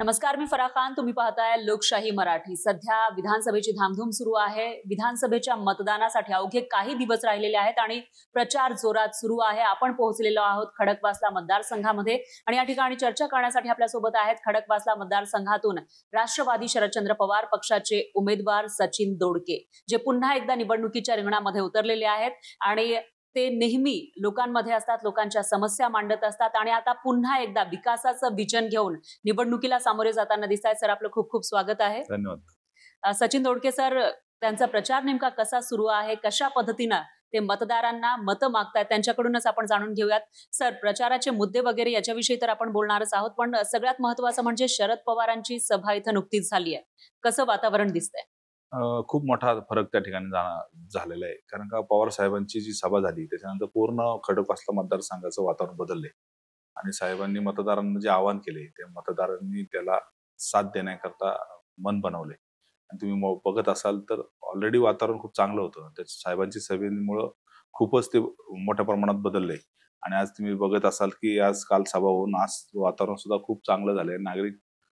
नमस्कार, मी फराह खान. तुम्ही पाहताय लोकशाही मराठी. सध्या विधानसभेची धामधूम सुरू आहे. विधानसभेच्या मतदानासाठी अवघे काही दिवस राहिलेले आहेत आणि प्रचार जोरात सुरू आहे. आपण पोहोचलेलो आहोत खडकवासला मतदारसंघामध्ये आणि या ठिकाणी चर्चा करण्यासाठी आपल्यासोबत आहेत खडकवासला मतदारसंघातून राष्ट्रवादी शरदचंद्र पवार पक्षाचे उमेदवार सचिन दोडके, जे पुन्हा एकदा निवडणुकीच्या रिंगणामध्ये उतरलेले आहेत आणि ते नेहमी लोकांमध्ये असतात, लोकांच्या समस्या मांडत असतात आणि आता पुन्हा एकदा विकासाचं विजन घेऊन निवडणुकीला सामोरे जाताना दिसतायत. सर, आपलं खूप खूप स्वागत आहे. धन्यवाद. सचिन दोडके सर, त्यांचा प्रचार नेमका कसा सुरू आहे, कशा पद्धतीनं ते मतदारांना मतं मागतायत, त्यांच्याकडूनच आपण जाणून घेऊयात. सर, प्रचाराचे मुद्दे वगैरे याच्याविषयी तर आपण बोलणारच आहोत, पण सगळ्यात महत्वाचं म्हणजे शरद पवारांची सभा इथं नुकतीच झाली आहे. कसं वातावरण दिसतंय? खूप मोठा फरक त्या ठिकाणी झालेला आहे. कारण का पवार साहेबांची जी सभा झाली त्याच्यानंतर पूर्ण खडकवासला मतदारसंघाचं वातावरण बदलले आणि साहेबांनी मतदारांना जे आवाहन केले ते मतदारांनी त्याला साथ देण्याकरता मन बनवले. आणि तुम्ही बघत असाल तर ऑलरेडी वातावरण खूप चांगलं होतं. त्याच्या साहेबांची सभेमुळं खूपच ते मोठ्या प्रमाणात बदलले आणि आज तुम्ही बघत असाल की आज काल सभा होऊन आज वातावरण सुद्धा खूप चांगलं झालंय. नागरिक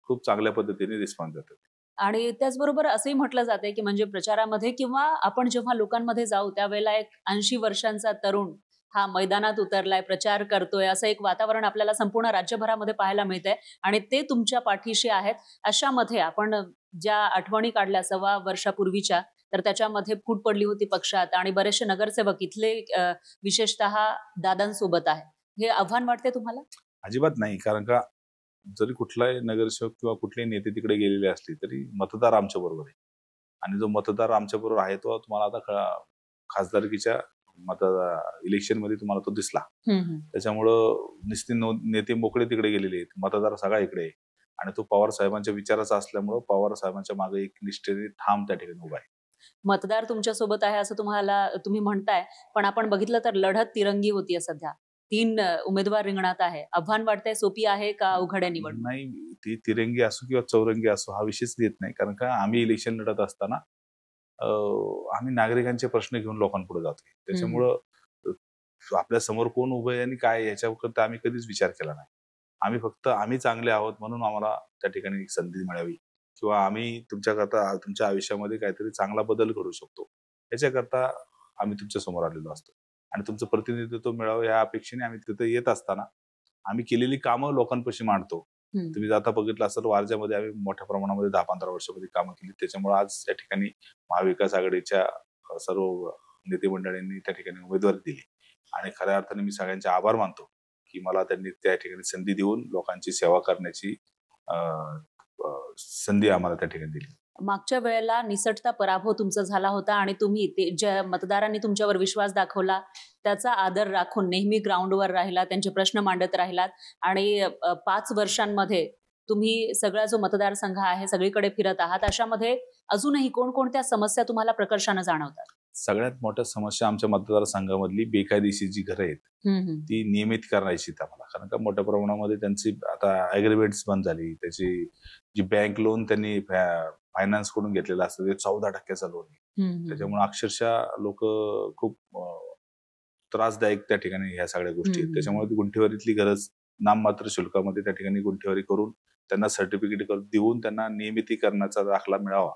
खूप चांगल्या पद्धतीने रिस्पॉन्स देतात. आणि त्याचबरोबर असंही म्हटलं जाते की म्हणजे प्रचारामध्ये किंवा आपण जेव्हा लोकांमध्ये जाऊ त्यावेळेला एक 80 वर्षांचा तरुण हा मैदानात उतरलाय, प्रचार करतोय, असं एक वातावरण आपल्याला संपूर्ण राज्यभरामध्ये पाहायला मिळतंय आणि ते तुमच्या पाठीशी आहेत. अशामध्ये आपण ज्या आठवणी काढल्या 1.25 वर्षापूर्वीच्या, तर त्याच्यामध्ये फूट पडली होती पक्षात आणि बरेचसे नगरसेवक इथले विशेषतः दादांसोबत आहे. हे आव्हान वाटते तुम्हाला? अजिबात नाही. कारण का जरी कुठलाही नगरसेवक किंवा कुठलेही नेते तिकडे गेलेले असले तरी मतदार आमच्या बरोबर आहे आणि जो मतदार आमच्या बरोबर आहे तो तुम्हाला आता खासदारकीच्या इलेक्शन मध्ये तुम्हाला तो दिसला. त्याच्यामुळं नेते मोकळे तिकडे गेलेले आहेत, मतदार सगळा इकडे आहे आणि तो पवार साहेबांच्या विचाराचा असल्यामुळं पवार साहेबांच्या मागे एक निष्ठेने ठाम त्या ठिकाणी उभा आहे. मतदार तुमच्या सोबत आहे असं तुम्ही म्हणताय, पण आपण बघितलं तर लढत तिरंगी होतीये सध्या. 3 उमेदवार रिंगणात आहे. आव्हान वाटतंय, सोपी आहे का अवघड आहे निवडणूक? नाही, ती तिरंगी असो किंवा चौरंगी असो हा विषयच येत नाही. कारण का आम्ही इलेक्शन लढत असताना आम्ही नागरिकांचे प्रश्न घेऊन लोकांपुढे जातोय. त्याच्यामुळं आपल्या समोर कोण उभं आहे आणि काय याच्यावर आम्ही कधीच विचार केला नाही. आम्ही फक्त आम्ही चांगले आहोत म्हणून आम्हाला त्या ठिकाणी एक संधी मिळावी किंवा आम्ही तुमच्याकरता तुमच्या आयुष्यामध्ये काहीतरी चांगला बदल करू शकतो याच्याकरता आम्ही तुमच्या समोर आलेलो असतो आणि तुमचं प्रतिनिधित्व मिळावं या अपेक्षेने आम्ही तिथे येत असताना आम्ही केलेली कामं लोकांपाशी मांडतो. तुम्ही आता बघितलं असेल वारजामध्ये आम्ही मोठ्या प्रमाणामध्ये 10-15 वर्षामध्ये कामं केली. त्याच्यामुळे आज त्या ठिकाणी महाविकास आघाडीच्या सर्व नेते मंडळींनी त्या ठिकाणी उमेदवारी दिली आणि खऱ्या अर्थाने मी सगळ्यांचे आभार मानतो की मला त्यांनी त्या ठिकाणी संधी देऊन लोकांची सेवा करण्याची संधी आम्हाला त्या ठिकाणी दिली. मागच्या वेळेला निसटता पराभव तुमचा झाला होता आणि तुम्ही ते ज्या मतदारांनी तुमच्यावर विश्वास दाखवला त्याचा आदर राखून नेहमी ग्राउंडवर राहिला, त्यांचे प्रश्न मांडत राहिलात आणि 5 वर्षांमध्ये तुम्ही सगळा जो मतदारसंघ आहे सगळीकडे फिरत आहात. अशामध्ये अजूनही कोणकोणत्या समस्या तुम्हाला प्रकर्षाने जाणवतात? सगळ्यात मोठ्या समस्या आमच्या मतदारसंघामधली बेकायदेशीर जी घरं आहेत ती नियमित करायची आम्हाला. कारण का मोठ्या प्रमाणामध्ये त्यांची आता अग्रीमेंट्स बंद झाली. त्याची जी बँक लोन त्यांनी फायनान्स कडून घेतलेलं असतं ते 14% लोन आहे. त्याच्यामुळे अक्षरशः लोक खूप त्रासदायक त्या ठिकाणी ह्या सगळ्या गोष्टी आहेत. त्याच्यामुळे गुंठेवारीतली गरज नाममात्र शुल्कामध्ये त्या ठिकाणी गुंठेवारी करून त्यांना सर्टिफिकेट देऊन त्यांना नियमितीकरणाचा दाखला मिळावा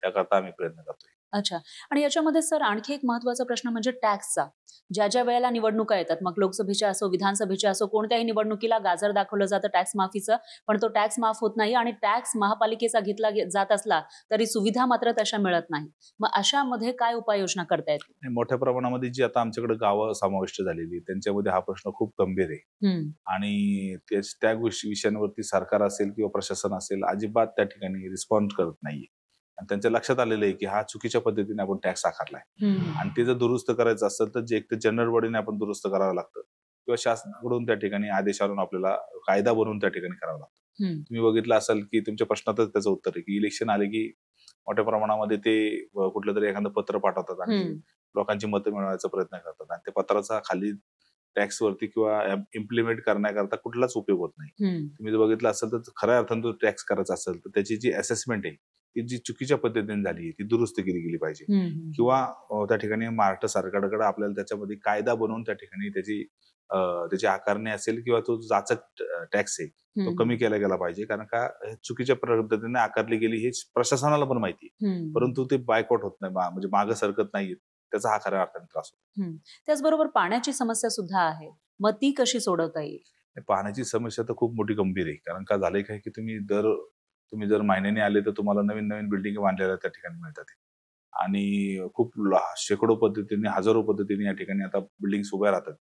याकरता आम्ही प्रयत्न करतोय. अच्छा. आणि याच्यामध्ये सर आणखी एक महत्वाचा प्रश्न म्हणजे टॅक्सचा. ज्या वेळेला निवडणुका येतात, मग लोकसभेच्या असो विधानसभेच्या असो, कोणत्याही निवडणुकीला गाजर दाखवलं जातं टॅक्स माफीचं, पण तो टॅक्स माफ होत नाही आणि टॅक्स महापालिकेचा घेतला जात असला तरी सुविधा मात्र तशा मिळत नाही. मग अशामध्ये काय उपाययोजना करता येतील? मोठ्या प्रमाणामध्ये जी आता आमच्याकडे गावं समाविष्ट झालेली त्यांच्यामध्ये हा प्रश्न खूप गंभीर आहे आणि त्या गोष्टी विषयांवरती सरकार असेल किंवा प्रशासन असेल अजिबात त्या ठिकाणी रिस्पॉन्स करत नाहीये आणि त्यांच्या लक्षात आलेलं आहे की हा चुकीच्या पद्धतीने आपण टॅक्स आकारलाय आणि ते जर दुरुस्त करायचं असेल तर जे एक तर जनरल बॉडीने आपण दुरुस्त करावं लागतं किंवा शासनाकडून त्या ठिकाणी आदेश आणून आपल्याला कायदा बनवून त्या ठिकाणी करावं लागतं. तुम्ही बघितलं असेल की तुमच्या प्रश्नातच त्याचं उत्तर आहे की इलेक्शन आले की मोठ्या प्रमाणामध्ये ते कुठलं तरी एखादं पत्र पाठवतात आणि लोकांची मतं मिळवण्याचा प्रयत्न करतात आणि त्या पत्राचा खाली टॅक्स वरती किंवा इम्प्लिमेंट करण्याकरता कुठलाच उपयोग होत नाही. तुम्ही जर बघितलं असेल तर खऱ्या अर्थानं तो टॅक्स करायचा असेल तर त्याची जी असेसमेंट आहे ती जी चुकीच्या पद्धतीने झाली ती दुरुस्त केली गेली पाहिजे किंवा त्या ठिकाणी महाराष्ट्र सरकारकडे आपल्याला त्याच्यामध्ये कायदा बनवून त्या ठिकाणी त्याची त्याची आकारणी असेल किंवा तो जाचक टॅक्स आहे तो कमी केला गेला पाहिजे. कारण का हे चुकीच्या पद्धतीने आकारली गेली हे प्रशासनाला पण माहिती आहे. परंतु ते बायकॉट होत नाही, म्हणजे मागे सरकत नाहीये. त्याचा हा खऱ्या अर्थाने त्रास होतो. त्याचबरोबर पाण्याची समस्या सुद्धा आहे, मग ती कशी सोडवता येईल? पाण्याची समस्या तर खूप मोठी गंभीर आहे. कारण का झालंय काय की तुम्ही जर महिन्याने आले तर तुम्हाला नवीन नवीन बिल्डिंग बांधलेल्या त्या ठिकाणी मिळतात. आणि खूप शेकडो पद्धतीने, हजारो पद्धतीने या ठिकाणी आता बिल्डिंग्स उभ्या राहतात.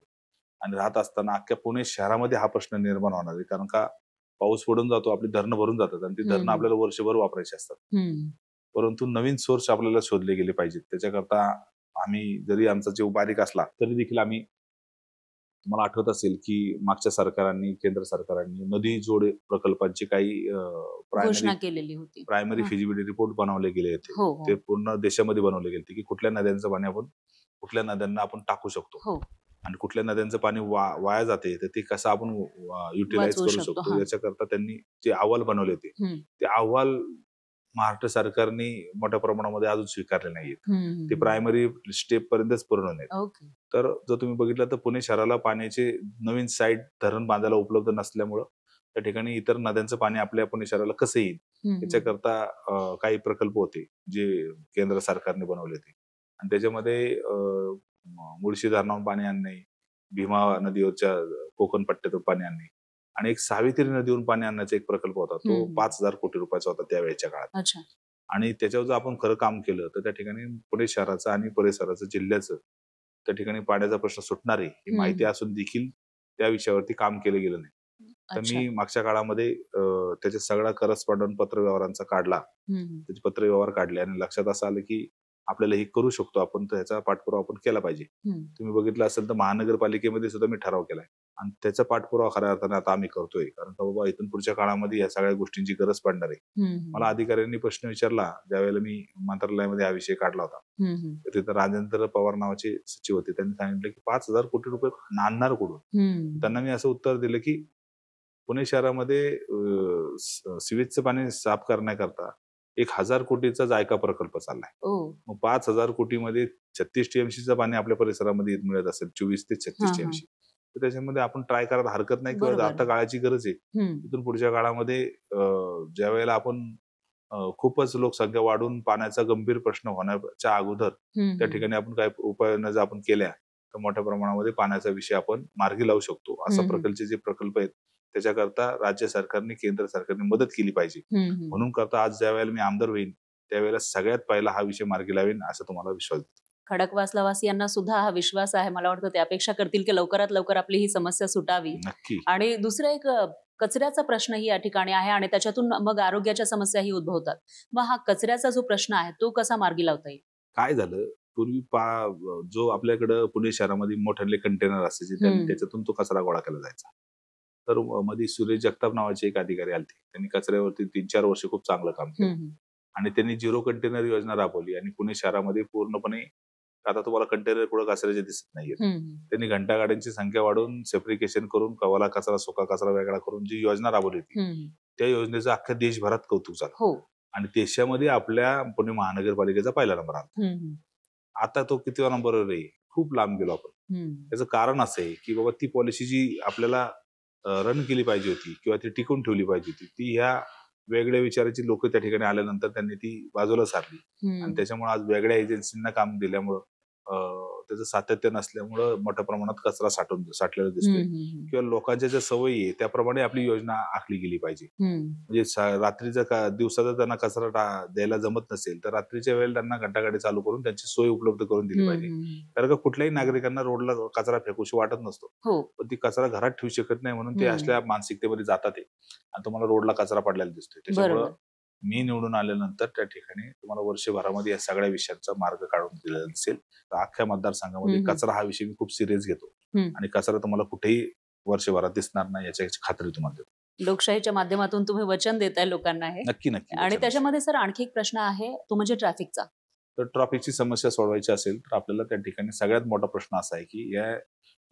आणि राहत असताना अख्ख्या पुणे शहरामध्ये हा प्रश्न निर्माण होणार आहे. कारण का पाऊस पडून जातो, आपली धरणं भरून जातात आणि ती धरणं आपल्याला वर्षभर वापरायची असतात. परंतु नवीन सोर्स आपल्याला शोधले गेले पाहिजेत. त्याच्याकरता आम्ही, जरी आमचा जीव बारीक असला तरी देखील आम्ही, तुम्हाला आठवत असेल की मागच्या सरकारांनी, केंद्र सरकारांनी नदी जोड प्रकल्पांची काही घोषणा केलेली होती. प्रायमरी फिजिबिलिटी रिपोर्ट बनवले गेले होते. ते पूर्ण देशामध्ये बनवले गेले की कुठल्या नद्यांचं पाणी आपण कुठल्या नद्यांना आपण टाकू शकतो आणि कुठल्या नद्यांचं पाणी वाया जाते तर ते कसं आपण युटिलाइज करू शकतो. याच्याकरता त्यांनी जे अहवाल बनवले होते ते अहवाल महाराष्ट्र सरकारने मोठ्या प्रमाणामध्ये अजून स्वीकारले नाहीयेत. ते प्रायमरी स्टेप पर्यंतच पूर्ण नाहीत. तर जर तुम्ही बघितलं तर पुणे शहराला पाण्याचे नवीन साईड धरण बांधायला उपलब्ध नसल्यामुळं त्या ठिकाणी इतर नद्यांचं पाणी आपल्या पुणे शहराला कसं येईल याच्याकरता काही प्रकल्प होते जे केंद्र सरकारने बनवले होते. आणि त्याच्यामध्ये मुळशी धरणावरून पाणी आणणे, भीमा नदीवरच्या कोकण पट्ट्यातून पाणी आणणे आणि एक सावित्री नदीवरून पाणी आणण्याचा एक प्रकल्प होता. तो 5,000 कोटी रुपयाचा होता त्यावेळेच्या काळात. आणि त्याच्यावर जर आपण खरं काम केलं तर त्या ठिकाणी पुणे शहराचं आणि परिसराचं, जिल्ह्याचं त्या ठिकाणी पाण्याचा प्रश्न सुटणार आहे ही माहिती असून देखील त्या विषयावरती काम केलं गेलं नाही. तर मी मागच्या काळामध्ये त्याच्या सगळा करस्पॉन्डंट पत्रव्यवहारांचा काढला, त्याचे पत्रव्यवहार काढले आणि लक्षात असं आलं की आपल्याला हे करू शकतो आपण, तर ह्याचा पाठपुरावा आपण केला पाहिजे. तुम्ही बघितलं असेल तर महानगरपालिकेमध्ये सुद्धा मी ठराव केलाय आणि त्याचा पाठपुरावा खऱ्या अर्थाने आता आम्ही करतोय. कारण का बाबा इथून पुढच्या काळामध्ये या सगळ्या गोष्टींची गरज पडणार आहे. मला अधिकाऱ्यांनी प्रश्न विचारला ज्यावेळेला मी मंत्रालयामध्ये हा विषय काढला होता, तर तिथं राजेंद्र पवार नावाचे सचिव होते. त्यांनी सांगितलं की 5,000 कोटी रुपये आणणार कुठून. त्यांना मी असं उत्तर दिलं की पुणे शहरामध्ये सिवेजचं पाणी साफ करण्याकरता 1,000 कोटीचा जायका प्रकल्प चाललाय. मग 5,000 कोटीमध्ये 36 TMCचं पाणी आपल्या परिसरामध्ये मिळत असेल, 24 ते 36 TMC. तर त्याच्यामध्ये आपण ट्राय करायला हरकत नाही किंवा आता काळाची गरज आहे. इथून पुढच्या काळामध्ये ज्या वेळेला आपण खूपच लोकसंख्या वाढून पाण्याचा गंभीर प्रश्न होण्याच्या अगोदर त्या ठिकाणी आपण काही उपाययोजना जर आपण केल्या तर मोठ्या प्रमाणामध्ये पाण्याचा विषय आपण मार्गी लावू शकतो. अशा प्रकारचे जे प्रकल्प आहेत त्याच्याकरता राज्य सरकारने, केंद्र सरकारने मदत केली पाहिजे. म्हणून करता आज ज्या वेळेला मी आमदार होईन त्यावेळेला सगळ्यात पहिला हा विषय मार्गी लावेन असं तुम्हाला विश्वास देतो. खडकवासलावासियांना सुद्धा हा विश्वास आहे. मला वाटतं ते अपेक्षा करतील की लवकरात लवकर आपली ही समस्या सुटावी. नक्की. आणि दुसरं एक कचऱ्याचा प्रश्नही या ठिकाणी आहे आणि त्याच्यातून मग आरोग्याच्या समस्याही उद्भवतात. मग हा कचऱ्याचा जो प्रश्न आहे तो कसा मार्गी लावता येईल? काय झालं, पूर्वी जो आपल्याकडे पुणे शहरामध्ये मोठे कंटेनर असायचे त्याच्यातून तो कचरा गोळा केला जायचा. तर मध्ये सुरेश जगताप नावाचे एक अधिकारी आले, त्यांनी कचऱ्यावरती 3-4 वर्ष खूप चांगलं काम केलं आणि त्यांनी 0 कंटेनर योजना राबवली आणि पुणे शहरामध्ये पूर्णपणे आता तुम्हाला कंटेनर कुठं कचऱ्याचे दिसत नाहीये. त्यांनी घंटागाड्यांची संख्या वाढवून सेपरिकेशन करून कवाला कचरा, सुका कचरा वेगळा करून जी योजना राबवली होती त्या योजनेचं अख्ख्या देशभरात कौतुक झालं आणि देशामध्ये आपल्या पुणे महानगरपालिकेचा पहिला नंबर आला. आता तो कितव्या नंबरवर आहे, खूप लांब गेलो आपण. त्याचं कारण असं आहे की बाबा ती पॉलिसी जी आपल्याला रन केली पाहिजे होती किंवा ती टिकून ठेवली पाहिजे होती ती ह्या वेगळ्या विचाराची लोक त्या ठिकाणी आल्यानंतर त्यांनी ती बाजूला सारली आणि त्याच्यामुळे आज वेगळ्या एजन्सींना काम दिल्यामुळं त्याचं सातत्य नसल्यामुळं मोठ्या प्रमाणात कचरा साठलेला दिसतोय किंवा लोकांच्या ज्या सवयी आहे त्याप्रमाणे आपली योजना आखली गेली पाहिजे. म्हणजे रात्रीचा दिवसाचा त्यांना कचरा द्यायला जमत नसेल तर रात्रीच्या वेळेला त्यांना घंटागाडी चालू करून त्यांची सोय उपलब्ध करून दिली पाहिजे. कारण का कुठल्याही नागरिकांना रोडला कचरा फेकूशी वाटत नसतो, पण ती कचरा घरात ठेवू शकत नाही म्हणून ते असल्या मानसिकतेमध्ये जातात आणि तुम्हाला रोडला कचरा पडलेला दिसतोय. त्याच्यामुळे मी निवडून आल्यानंतर त्या ठिकाणी तुम्हाला वर्षभरामध्ये या सगळ्या विषयांचा मार्ग काढून दिलेला दिसेल. अख्ख्या मतदारसंघामध्ये कचरा हा विषय मी खूप सिरियस घेतो आणि कचरा तुम्हाला कुठेही वर्षभरात दिसणार नाही याची खात्री तुम्हाला देतो. लोकशाहीच्या माध्यमातून तुम्ही वचन देताय लोकांना हे. नक्की नक्की. आणि त्याच्यामध्ये सर आणखी एक प्रश्न आहे तो म्हणजे ट्रॅफिकचा. तर ट्रॅफिकची समस्या सोडवायची असेल तर आपल्याला त्या ठिकाणी सगळ्यात मोठा प्रश्न असा आहे की या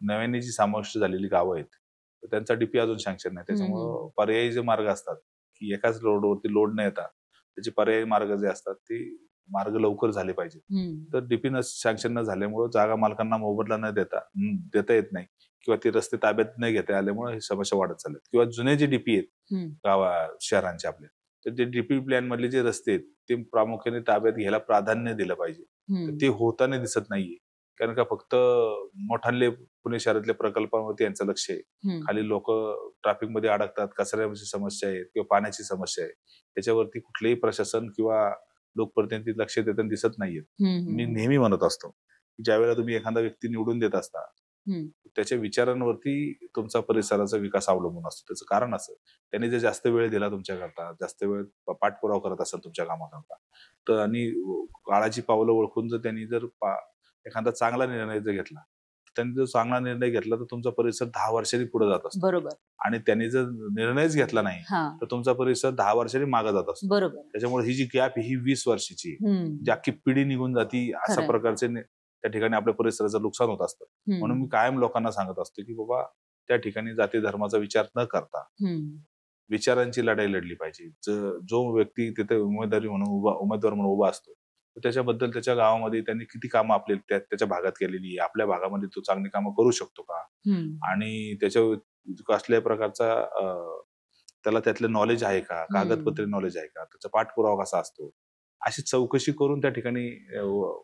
नव्याने जी समाविष्ट झालेली गावं आहेत तर त्यांचा डीपी अजून सँक्शन नाही. त्याच्यामुळे पर्यायी जे मार्ग असतात की एकाच रोडवरती लोड न येता त्याचे पर्यायी मार्ग जे असतात ते मार्ग लवकर झाले पाहिजे. तर डीपी सँक्शन न झाल्यामुळे जागा मालकांना मोबदला न देता येत नाही किंवा ते रस्ते ताब्यात न घेता आल्यामुळे ही समस्या वाढत चालल्यात. किंवा जुने जे डीपी आहेत शहरांचे आपले, तर ते डीपी प्लॅन मधले जे रस्ते आहेत ते प्रामुख्याने ताब्यात घ्यायला प्राधान्य दिलं पाहिजे. तर ते होताना दिसत नाहीये. कारण का फक्त मोठाले पुणे शहरातल्या प्रकल्पांवरती यांचं लक्ष आहे. खाली लोक ट्रॅफिक मध्ये अडकतात, कचऱ्याची समस्या आहे किंवा पाण्याची समस्या आहे, त्याच्यावरती कुठलेही प्रशासन किंवा लोकप्रतिनिधी लक्ष देताना दिसत नाहीयेत. मी नेहमी म्हणत असतो की ज्यावेळेला तुम्ही एखादा व्यक्ती निवडून देत असता त्याच्या विचारांवरती तुमचा परिसराचा विकास अवलंबून असतो. त्याचं कारण असं, त्यांनी जर जास्त वेळ दिला तुमच्याकरता, जास्त वेळ पाठपुरावा करत असेल तुमच्या कामाकरता, तर आणि काळाची पावलं ओळखून जर त्यांनी जर एखादा चांगला निर्णय जर घेतला, त्यांनी जर चांगला निर्णय घेतला तर तुमचा परिसर 10 वर्षांनी पुढे जात असतो. बरोबर. आणि त्यांनी जर निर्णयच घेतला नाही तर तुमचा परिसर 10 वर्षांनी मागे जात असतो. बरोबर. त्याच्यामुळे ही जी गॅप ही 20 वर्षाची जी अख्खी पिढी निघून जाती, अशा प्रकारचे त्या ठिकाणी आपल्या परिसराचं नुकसान होत असतं. म्हणून मी कायम लोकांना सांगत असतो की बाबा त्या ठिकाणी जाती धर्माचा विचार न करता विचारांची लढाई लढली पाहिजे. जो व्यक्ती तिथे उमेदवार म्हणून उभा असतो त्याच्याबद्दल त्याच्या गावामध्ये त्यांनी किती कामं आपली त्याच्या भागात केलेली आहे, आपल्या भागामध्ये तो चांगली कामं करू शकतो का, आणि त्याच्या कसल्या प्रकारचा त्याला त्यातलं नॉलेज आहे का, कागदपत्रे नॉलेज आहे का, त्याचा पाठपुरावा कसा असतो, अशी चौकशी करून त्या ठिकाणी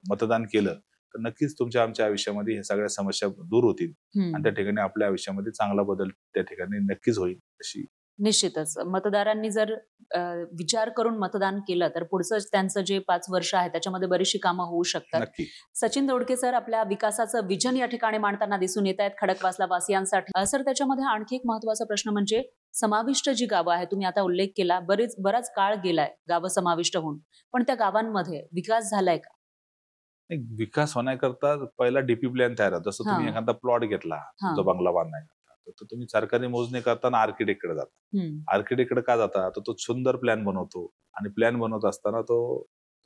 मतदान केलं तर नक्कीच तुमच्या आमच्या आयुष्यामध्ये ह्या सगळ्या समस्या दूर होतील आणि त्या ठिकाणी आपल्या आयुष्यामध्ये चांगला बदल त्या ठिकाणी नक्कीच होईल. अशी निश्चितच मतदारांनी जर विचार करून मतदान केलं तर पुढचं त्यांचं जे 5 वर्ष आहे त्याच्यामध्ये बरीचशी कामं होऊ शकतात. सचिन दोडके सर आपल्या विकासाचं विजन या ठिकाणी मांडताना दिसून येत आहेत खडकवासला वासियांसाठी. सर त्याच्यामध्ये आणखी एक महत्वाचा प्रश्न म्हणजे समाविष्ट जी गावं आहे, तुम्ही आता उल्लेख केला, बराच काळ गेलाय गावं समाविष्ट होऊन, पण त्या गावांमध्ये विकास झालाय का? विकास होण्याकरता पहिला डीपी प्लॅन तयार होतो. जसं तुम्ही एखादा प्लॉट घेतला तुमचा बंगला बांधण्याकरता, तर तुम्ही सरकारी मोजणी करताना आर्किटेक्टकडे जाता. आर्किटेक्टकडे का जाता, तर तो सुंदर प्लॅन बनवतो आणि प्लॅन बनवत असताना तो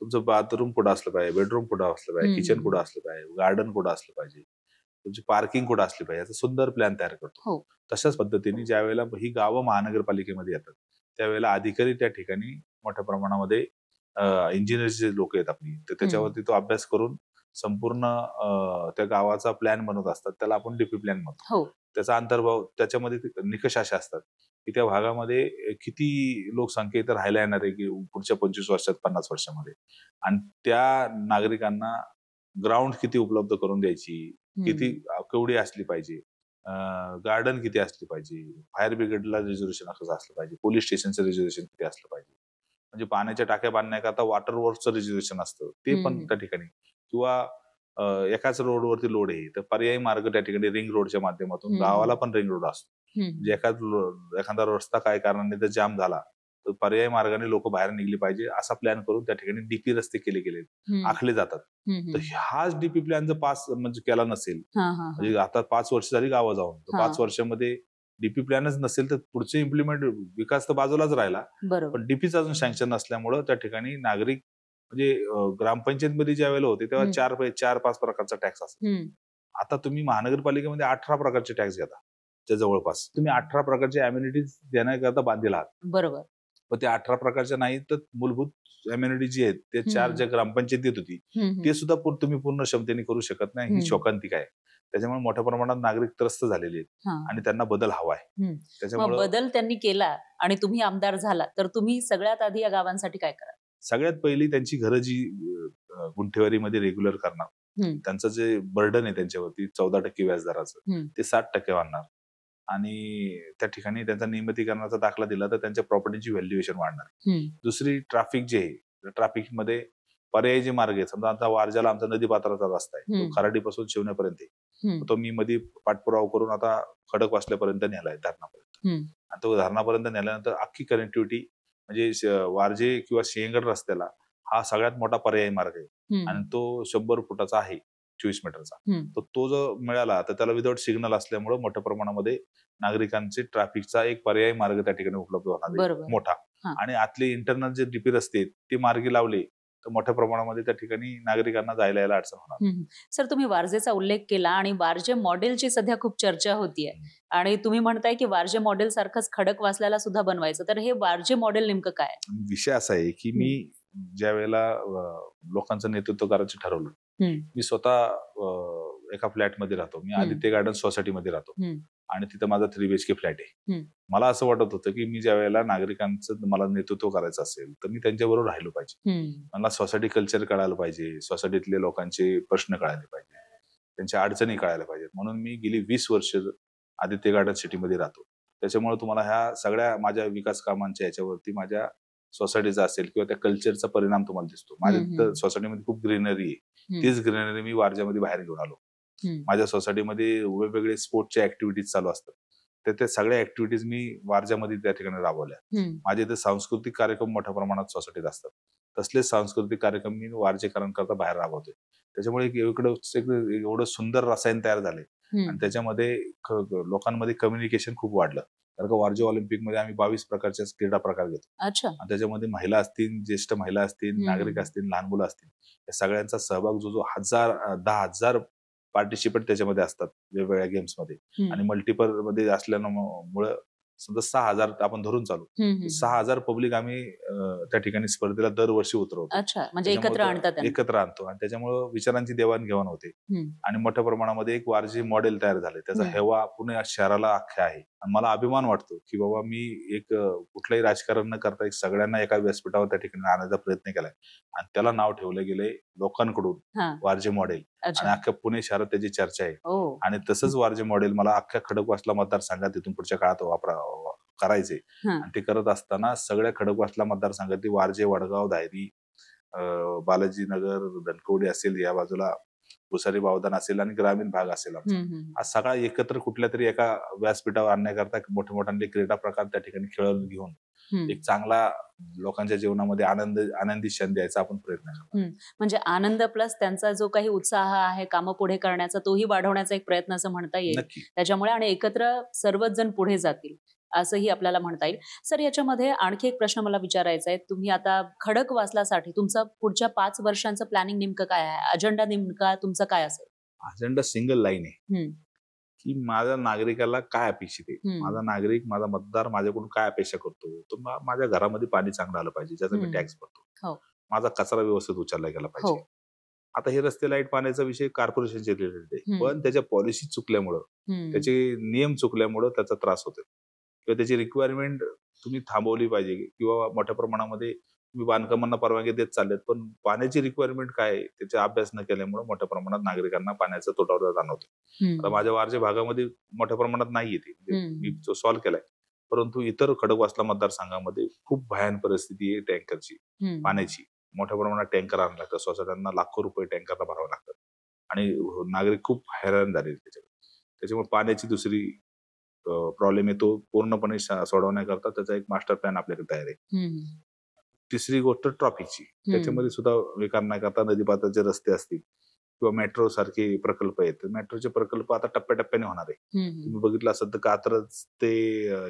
तुमचं बाथरूम कुठं असलं पाहिजे, बेडरूम कुठं असलं पाहिजे, किचन कुठं असलं पाहिजे, गार्डन कुठं असलं पाहिजे, तुमची पार्किंग कुठं असली पाहिजे, याचा सुंदर प्लॅन तयार करतो. तशाच पद्धतीने ज्या वेळेला ही गावं महानगरपालिकेमध्ये येतात त्यावेळेला अधिकारी त्या ठिकाणी मोठ्या प्रमाणामध्ये इंजिनियरचे लोक आहेत आपली, तर त्याच्यावरती तो अभ्यास करून संपूर्ण त्या गावाचा प्लॅन बनवत असतात. त्याला आपण डीपी प्लॅन म्हणतो. त्याचा अंतर्भाव त्याच्यामध्ये निकष असे असतात की त्या भागामध्ये किती लोकसंख्या इथं राहायला येणार आहे की पुढच्या 25 वर्षात 50 वर्षामध्ये, आणि त्या नागरिकांना ग्राउंड किती उपलब्ध करून द्यायची, केवढी असली पाहिजे, गार्डन किती असली पाहिजे, फायर ब्रिगेडला रिझर्वेशन कसं असलं पाहिजे, पोलीस स्टेशनचं रिझर्वेशन किती असलं पाहिजे, म्हणजे पाण्याच्या टाक्या बांधण्याकरता वॉटर वर्कचं रिझर्वेशन असतं ते पण त्या ठिकाणी, किंवा एकाच रोडवरती लोड आहे तर पर्यायी मार्ग त्या ठिकाणी रिंग रोडच्या माध्यमातून, गावाला पण रिंग रोड असतो, म्हणजे एखादा रस्ता काय कारणाने जर जाम झाला तर पर्यायी मार्गाने लोक बाहेर निघली पाहिजे असा प्लॅन करून त्या ठिकाणी डीपी रस्ते केले गेले, आखले जातात. तर हाच डीपी प्लॅन जर पास म्हणजे केला नसेल, म्हणजे आता 5 वर्ष झाली गावं जाऊन, 5 वर्षामध्ये डीपी प्लॅनच नसेल तर पुढचे इम्प्लिमेंट विकास तर बाजूलाच राहिला, पण डीपीच अजून सँक्शन नसल्यामुळे त्या ठिकाणी नागरिक म्हणजे ग्रामपंचायतमध्ये ज्या वेळेला होते तेव्हा 4-5 प्रकारचा टॅक्स असतो. आता तुम्ही महानगरपालिकेमध्ये 18 प्रकारचे टॅक्स घेता, त्या जवळपास तुम्ही 18 प्रकारचे अम्युनिटीज देण्याकरता बांधील आहात. बरोबर. पण ते 18 प्रकारच्या नाही तर मूलभूत अम्युनिटी जी आहेत ते 4 ज्या ग्रामपंचायत देत होती ते सुद्धा तुम्ही पूर्ण क्षमतेने करू शकत नाही, ही शोकांतिक आहे. त्याच्यामुळे मोठ्या प्रमाणात नागरिक त्रस्त झालेले आहेत आणि त्यांना बदल हवा आहे. त्याच्यामुळे बदल त्यांनी केला आणि तुम्ही आमदार झाला तर तुम्ही सगळ्यात आधी या गावांसाठी काय करा? सगळ्यात पहिली त्यांची घरं जी गुंठेवारीमध्ये रेग्युलर करणार, त्यांचं जे बर्डन आहे त्यांच्यावरती 14% व्याजदराचं ते 7% वाढणार, आणि त्या ठिकाणी त्यांचा नियमितीकरणाचा दाखला दिला तर त्यांच्या प्रॉपर्टीची व्हॅल्युएशन वाढणार. दुसरी ट्रॅफिक जे आहे, ट्रॅफिकमध्ये पर्यायी जे मार्ग आहे, समजा आता वारजाला आमचा नदी पात्राचा रस्ता आहे, तो खराडीपासून शिवण्यापर्यंत आहे, तो मी मध्ये पाठपुरावा करून आता खडकवासल्यापर्यंत नेलाय, धरणापर्यंत, आणि तो धरणापर्यंत नेल्यानंतर अख्खी कनेक्टिव्हिटी म्हणजे वारजे किंवा सिंहगड रस्त्याला हा सगळ्यात मोठा पर्यायी मार्ग आहे आणि तो 100 फुटाचा आहे, 24 मीटरचा. तर तो जर मिळाला तर त्याला विदाउट सिग्नल असल्यामुळे मोठ्या प्रमाणामध्ये नागरिकांचे ट्रॅफिकचा एक पर्यायी मार्ग त्या ठिकाणी उपलब्ध होणार मोठा, आणि आतले इंटरनल जे डीपी रस्ते ते मार्गी लावले तर मोठ्या प्रमाणामध्ये त्या ठिकाणी नागरिकांना जायला यायला अडचण होणार. सर तुम्ही वारजेचा उल्लेख केला आणि वारजे मॉडेलची सध्या खूप चर्चा होतीये आणि तुम्ही म्हणताय की वारजे मॉडेल सारखंच खडकवासल्याला सुद्धा बनवायचं, तर हे वारजे मॉडेल नेमकं काय? विषय असा आहे की मी ज्या वेळेला लोकांचं नेतृत्व करायचं ठरवलं, मी स्वतः एका फ्लॅटमध्ये राहतो. मी आदित्य गार्डन सोसायटीमध्ये राहतो आणि तिथं माझा 3 BHK फ्लॅट आहे. मला असं वाटत होतं की मी ज्या वेळेला नागरिकांचं मला नेतृत्व करायचं असेल तर मी त्यांच्याबरोबर राहिलो पाहिजे. मला सोसायटी कल्चर कळायला पाहिजे, सोसायटीतले लोकांचे प्रश्न कळायला पाहिजे, त्यांच्या अडचणी कळायला पाहिजेत. म्हणून मी गेली 20 वर्ष आदित्य गार्डन सिटीमध्ये राहतो. त्याच्यामुळे तुम्हाला ह्या सगळ्या माझ्या विकास कामांच्या याच्यावरती माझ्या सोसायटीचा असेल किंवा त्या कल्चरचा परिणाम तुम्हाला दिसतो. माझ्या सोसायटीमध्ये खूप ग्रीनरी आहे. तीच ग्रीनरी मी वारज्यामध्ये बाहेर घेऊन आलो. माझ्या सोसायटीमध्ये वेगवेगळे स्पोर्टच्या ऍक्टिव्हिटीज चालू असतात. तर त्या सगळ्या ऍक्टिव्हिटीज मी वारज्यामध्ये त्या ठिकाणी राबवल्या. माझे इथे सांस्कृतिक कार्यक्रम मोठ्या प्रमाणात सोसायटीत असतात. तसले सांस्कृतिक कार्यक्रम मी वारजेकरण करता बाहेर राबवतोय. त्याच्यामुळे एवढं सुंदर रसायन तयार झाले आणि त्याच्यामध्ये लोकांमध्ये कम्युनिकेशन खूप वाढलं. कारण का वारजे ऑलिम्पिकमध्ये आम्ही 22 प्रकारचे क्रीडा प्रकार घेतो. आणि त्याच्यामध्ये महिला असतील, ज्येष्ठ महिला असतील, नागरिक असतील, लहान मुलं असतील, या सगळ्यांचा सहभाग जो 10,000 पार्टिसिपेंट त्याच्यामध्ये असतात वेगवेगळ्या गेम्समध्ये आणि मल्टिपल मध्ये असल्यामुळे समजा 6,000 आपण धरून चालू, 6,000 पब्लिक आम्ही त्या ठिकाणी स्पर्धेला दरवर्षी उतरवतो. म्हणजे एकत्र आणतो आणि त्याच्यामुळे विचारांची देवाणघेवाण होते आणि मोठ्या प्रमाणामध्ये एक वारजे मॉडेल तयार झाले. त्याचा हेवा पुणे शहराला अख्ख्या आहे आणि मला अभिमान वाटतो की बाबा मी एक कुठलंही राजकारण न करता एक सगळ्यांना एका व्यासपीठावर त्या ठिकाणी आणण्याचा प्रयत्न केलाय आणि त्याला नाव ठेवलं गेलंय लोकांकडून वारजे मॉडेल आणि अख्ख्या पुणे शहरात त्याची चर्चा आहे. आणि तसंच वारजे मॉडेल मला अख्ख्या खडकवासला मतदारसंघात इथून पुढच्या काळात करायचे आणि ते करत असताना सगळ्या खडकवासला मतदारसंघातील वारजे, वडगाव, धायरी, बालाजीनगर, धनकवडी असेल, या बाजूला भुसारी बावधान असेल आणि ग्रामीण भाग असेल, हा सगळा एकत्र कुठल्या तरी एका व्यासपीठावर आणण्याकरता मोठे मोठे क्रीडा प्रकार त्या ठिकाणी खेळून घेऊन एक चांगला लोकांच्या जीवनामध्ये आनंदी क्षण द्यायचा आपण प्रयत्न करतो. म्हणजे आनंद प्लस त्यांचा जो काही उत्साह आहे कामं पुढे करण्याचा तोही वाढवण्याचा एक प्रयत्न असं म्हणता येईल त्याच्यामुळे, आणि एकत्र सर्वच जण पुढे जातील असंही आपल्याला म्हणता येईल. सर, याच्यामध्ये आणखी एक प्रश्न मला विचारायचा आहे. तुम्ही आता खडकवासलासाठी तुमचा पुढच्या 5 वर्षांचं प्लॅनिंग नेमकं काय आहे? अजेंडा नेमका तुमचा काय असेल? अजेंडा सिंगल लाईन आहे की माझ्या नागरिकाला काय अपेक्षित आहे, माझा नागरिक, माझा मतदार माझ्याकडून काय अपेक्षा करतो. तर माझ्या घरामध्ये पाणी चांगलं आलं पाहिजे, ज्याचा मी टॅक्स भरतो. माझा कचरा व्यवस्थित उचलला गेला पाहिजे. आता हे रस्ते, लाईट, पाण्याचा विषय कॉर्पोरेशनचे रिलेटेड आहे, पण त्याच्या पॉलिसी चुकल्यामुळं, त्याचे नियम चुकल्यामुळं त्याचा त्रास होतो किंवा त्याची रिक्वायरमेंट तुम्ही थांबवली पाहिजे किंवा मोठ्या प्रमाणामध्ये तुम्ही बांधकामांना परवानगी देत चाललेत, पण पाण्याची रिक्वायरमेंट काय आहे त्याचा अभ्यास न केल्यामुळे मोठ्या प्रमाणात नागरिकांना पाण्याचा तुटवडा जाणवतो. आता माझ्या वारजे भागामध्ये मोठ्या प्रमाणात नाही येते, मी तो सॉल्व्ह केलाय, परंतु इतर खडकवासला मतदारसंघामध्ये खूप भयान परिस्थिती आहे टँकरची, पाण्याची. मोठ्या प्रमाणात टँकर आणावं लागतं, सोसायट्यांना लाखो रुपये टँकरला भरावं लागतात आणि नागरिक खूप हैराण झाले त्याच्यामुळे पाण्याची दुसरी प्रॉब्लेम आहे, तो पूर्णपणे सोडवण्याकरता त्याचा एक मास्टर प्लॅन आपल्याकडे तयार आहे. तिसरी गोष्ट ट्रॉफिकची, त्याच्यामध्ये सुद्धा विकार न करता नदीपात्राचे रस्ते असतील किंवा मेट्रो सारखे प्रकल्प आहेत. मेट्रोचे प्रकल्प आता टप्प्याटप्प्याने होणार आहे. तुम्ही बघितलं असेल तर कात्रज ते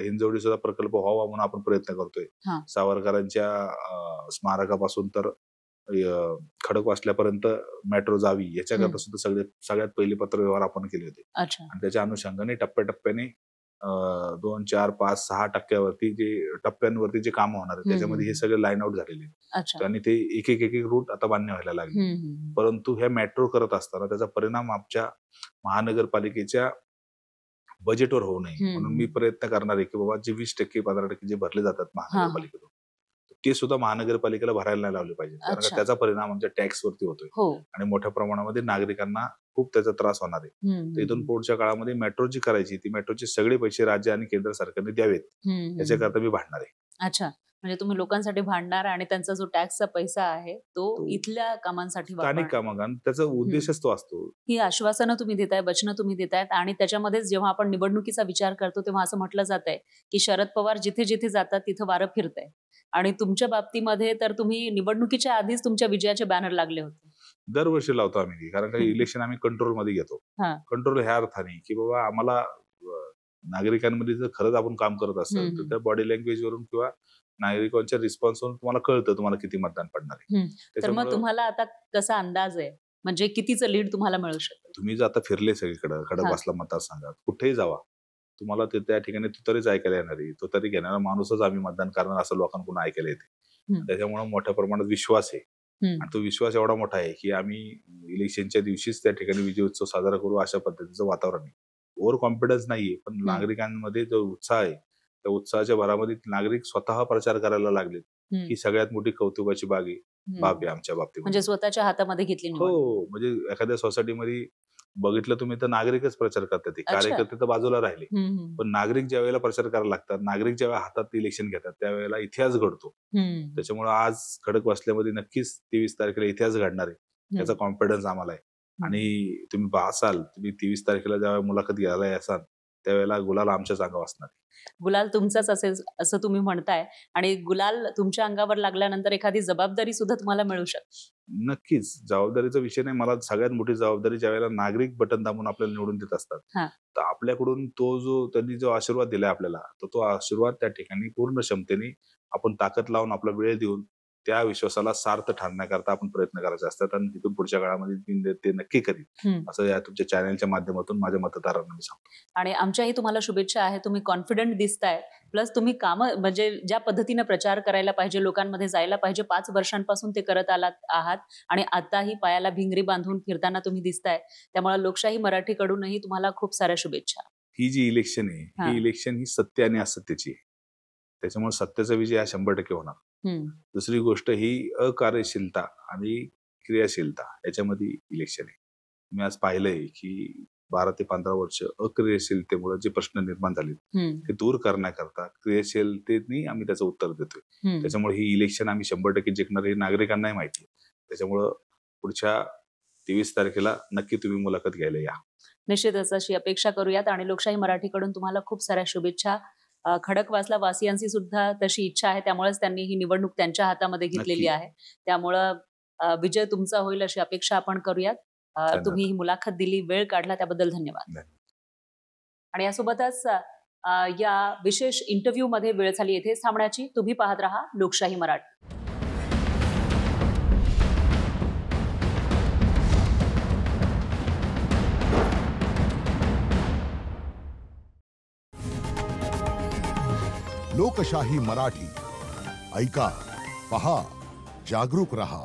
हिंजवडी सुद्धा प्रकल्प व्हावा म्हणून आपण प्रयत्न करतोय. सावरकरांच्या स्मारकापासून तर खडकवासल्यापर्यंत मेट्रो जावी याच्याकरता सुद्धा सगळ्यात पहिले पत्रव्यवहार आपण केले होते आणि त्याच्या अनुषंगाने टप्प्याटप्प्याने 2, 4, 5, 6% टप्प्यांवरती जे काम होणार आहे त्याच्यामध्ये हे सगळे लाईन आउट झालेले आहेत आणि ते एक एक रूट आता बांधणे व्हायला लागले. परंतु ह्या मेट्रो करत असताना त्याचा परिणाम आमच्या महानगरपालिकेच्या बजेटवर होऊ नये म्हणून मी प्रयत्न करणार आहे की बाबा जे 20%, 15% जे भरले जातात महानगरपालिकेतून ते सुद्धा महानगरपालिकेला भरायला नाही लावले पाहिजे, कारण त्याचा परिणाम आमच्या टॅक्स वरती होतोय आणि मोठ्या प्रमाणामध्ये नागरिकांना खूप त्याचा त्रास होणार आहे. तर इथून पुढच्या काळामध्ये मेट्रो जी करायची ती मेट्रोचे सगळे पैसे राज्य आणि केंद्र सरकारने द्यावेत याच्याकरता मी भांडणार आहे. अच्छा, म्हणजे तुम्ही लोकांसाठी भांडणार आणि त्यांचा जो टॅक्सचा पैसा आहे तो इथल्या कामांसाठी स्थानिक कामांना, त्याचा उद्देशच तो असतो. ही आश्वासनं तुम्ही देताय, वचनं तुम्ही देतायत आणि त्याच्यामध्येच जेव्हा आपण निवडणुकीचा विचार करतो तेव्हा असं म्हटलं जात आहे की शरद पवार जिथे जिथे जातात तिथं वारं फिरतंय आणि तुमच्या बाबतीमध्ये तर तुम्ही निवडणुकीच्या आधीच तुमच्या विजयाचे बॅनर लागले होते. दरवर्षी लावतो आम्ही, कारण का इलेक्शन आम्ही कंट्रोलमध्ये घेतो. कंट्रोल ह्या अर्थाने की बाबा आम्हाला नागरिकांमध्ये जर खरंच आपण काम करत असेल तर त्या बॉडी लँग्वेज वरून किंवा नागरिकांच्या रिस्पॉन्स वरून तुम्हाला कळतं तुम्हाला किती मतदान पडणार आहे. तर मग तुम्हाला आता कसा अंदाज आहे, म्हणजे कितीचं लीड तुम्हाला मिळू शकतं? तुम्ही जर आता फिरले सगळीकडे खडकवासला मतदारसंघात कुठेही जावा, तुम्हाला त्या ठिकाणी तुतारीच ऐकायला येणार आहे, तुतारी घेणारा माणूसच आम्ही मतदान करणार असं लोकांकडून ऐकायला येते. त्याच्यामुळे मोठ्या प्रमाणात विश्वास आहे. आणि तो विश्वास एवढा मोठा आहे की आम्ही इलेक्शनच्या दिवशीच त्या ठिकाणी विजय उत्सव साजरा करू अशा पद्धतीचं वातावरण आहे. ओव्हर कॉन्फिडन्स नाहीये, पण नागरिकांमध्ये जो उत्साह आहे त्या उत्साहाच्या भरामध्ये नागरिक स्वतः प्रचार करायला लागले. ही सगळ्यात मोठी कौतुकाची बाब आहे आमच्या बाबतीत. म्हणजे स्वतःच्या हातामध्ये घेतली निवड. हो, म्हणजे एखाद्या सोसायटीमध्ये बघितलं तुम्ही तर नागरिकच प्रचार करतात, ते कार्यकर्ते तर बाजूला राहिले, पण नागरिक ज्या वेळेला प्रचार करायला लागतात, नागरिक ज्यावेळेला हातात इलेक्शन घेतात त्यावेळेला इतिहास घडतो. त्याच्यामुळे आज खडकवासल्यामध्ये नक्कीच 23 तारखेला इतिहास घडणार आहे याचा कॉन्फिडन्स आम्हाला आहे. आणि तुम्ही पाहसाल, तुम्ही 23 तारखेला ज्यावेळेला मुलाखत घ्यायला याल त्यावेळेला गुलाल आमच्याच अंगावर असणार. गुलाल तुमचाच असेल असं तुम्ही म्हणताय, आणि गुलाल तुमच्या अंगावर लागल्यानंतर एखादी जबाबदारी सुद्धा तुम्हाला मिळू शकते. नक्कीच, जबाबदारीचा विषय नाही. मला सगळ्यात मोठी जबाबदारी ज्यावेळेला नागरिक बटन दाबून आपल्याला निवडून देत असतात, तर आपल्याकडून त्यांनी जो आशीर्वाद दिलाय आपल्याला, तो आशीर्वाद त्या ठिकाणी पूर्ण क्षमतेने आपण ताकद लावून आपला वेळ देऊन त्या विश्वासाला सार्थ ठरण्याकरता आपण प्रयत्न करायचे असतात. आणि तिथून पुढच्या काळामध्ये ते नक्की करीन असं या तुमच्या चॅनलच्या माध्यमातून माझ्या मतदारांना मी सांगतो. आणि आमच्याही तुम्हाला शुभेच्छा आहे. तुम्ही कॉन्फिडंट दिसताय, प्लस तुम्ही कामं म्हणजे ज्या पद्धतीने प्रचार करायला पाहिजे, लोकांमध्ये जायला पाहिजे, 5 वर्षांपासून ते करत आहात आणि आताही पायाला भिंगरी बांधून फिरताना तुम्ही दिसताय. त्यामुळे लोकशाही मराठीकडूनही तुम्हाला खूप साऱ्या शुभेच्छा. ही जी इलेक्शन आहे, ही इलेक्शन ही सत्य आणि असत्याची आहे. त्याच्यामुळे सत्याचा विजय हा 100% होणार. दुसरी गोष्ट ही अकार्यशीलता आणि क्रियाशीलता याच्यामध्ये इलेक्शन आहे. मी आज पाहिलंय की 12 ते 15 वर्ष अक्रियाशीलतेमुळे जे प्रश्न निर्माण झाले ते दूर करण्याकरता क्रियाशीलतेने आम्ही त्याचं उत्तर देतोय. त्याच्यामुळे ही इलेक्शन आम्ही 100% जिंकणार हे नागरिकांनाही माहिती आहे. त्याच्यामुळं पुढच्या 23 तारखेला नक्की तुम्ही मुलाखत घ्यायला या. निश्चितच अशी अपेक्षा करूयात. आणि लोकशाही मराठीकडून तुम्हाला खूप साऱ्या शुभेच्छा. खडकवासला वासियांची सुद्धा तशी इच्छा आहे, त्यामुळेच त्यांनी ही निवडणूक त्यांच्या हातामध्ये घेतलेली आहे. त्यामुळं विजय तुमचा होईल अशी अपेक्षा आपण करूयात. तुम्ही ही मुलाखत दिली, वेळ काढला, त्याबद्दल धन्यवाद. आणि यासोबतच या विशेष इंटरव्ह्यू मध्ये वेळ झाली येथेच थांबण्याची. तुम्ही पाहत रहा लोकशाही मराठी. लोकशाही मराठी ऐका, पहा, जागरूक रहा.